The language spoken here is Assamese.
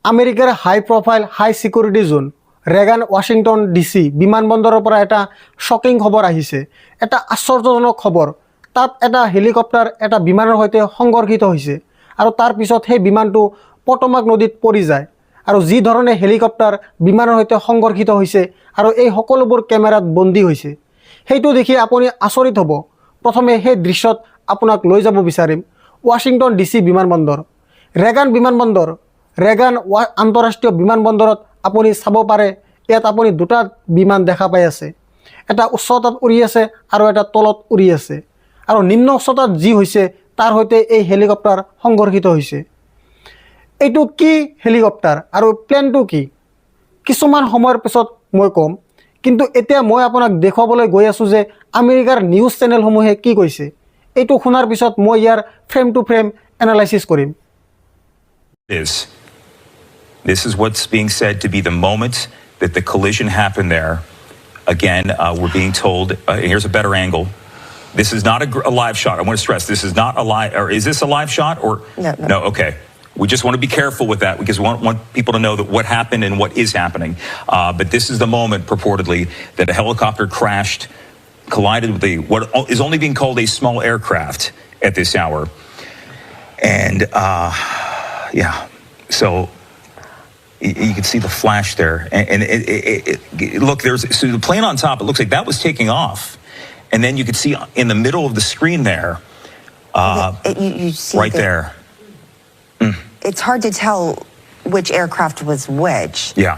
আমেৰিকাৰ হাই প্ৰফাইল হাই সিকিউৰিটি জোন ৰেগান ৱাশ্বিংটন ডিচি বিমানবন্দৰৰ পৰা এটা শ্বকিং খবৰ আহিছে, এটা আশ্চৰ্যজনক খবৰ। তাত এটা হেলিকপ্টাৰ এটা বিমানৰ সৈতে সংঘৰ্ষিত হৈছে আৰু তাৰ পিছত সেই বিমানটো পটমাক নদীত পৰি যায়। আৰু যি ধৰণে হেলিকপ্টাৰ বিমানৰ সৈতে সংঘৰ্ষিত হৈছে আৰু এই সকলোবোৰ কেমেৰাত বন্দী হৈছে, সেইটো দেখি আপুনি আচৰিত হ'ব। প্ৰথমে সেই দৃশ্যত আপোনাক লৈ যাব বিচাৰিম ৱাশ্বিংটন ডিচি বিমানবন্দৰ, ৰেগান বিমানবন্দৰ, ৰেগান আন্তঃৰাষ্ট্ৰীয় বিমানবন্দৰত আপুনি চাব পাৰে। ইয়াত আপুনি দুটা বিমান দেখা পাই আছে, এটা উচ্চতাত উৰি আছে আৰু এটা তলত উৰি আছে। আৰু নিম্ন উচ্চতাত যি হৈছে তাৰ সৈতে এই হেলিকপ্টাৰ সংঘৰ্ষিত হৈছে। এইটো কি হেলিকপ্টাৰ আৰু প্লেনটো কি কিছুমান সময়ৰ পিছত মই ক'ম, কিন্তু এতিয়া মই আপোনাক দেখুৱাবলৈ গৈ আছোঁ যে আমেৰিকাৰ নিউজ চেনেলসমূহে কি কৈছে। এইটো শুনাৰ পিছত মই ইয়াৰ ফ্ৰেম টু ফ্ৰেম এনালাইচিছ কৰিম। This is what's being said to be the moment that the collision happened there. Again, we're being told, here's a better angle. This is not a live shot. I want to stress, this is not a live, or is this a live shot? Or no, okay. We just want to be careful with that because we want people to know that what happened and what is happening. But this is the moment, purportedly, that a helicopter crashed, collided with what is only being called a small aircraft at this hour. And, yeah, so you can see the flash there. And look, so the plane on top, it looks like that was taking off. And then you could see in the middle of the screen there, you see right there. It's hard to tell which aircraft was which. Yeah.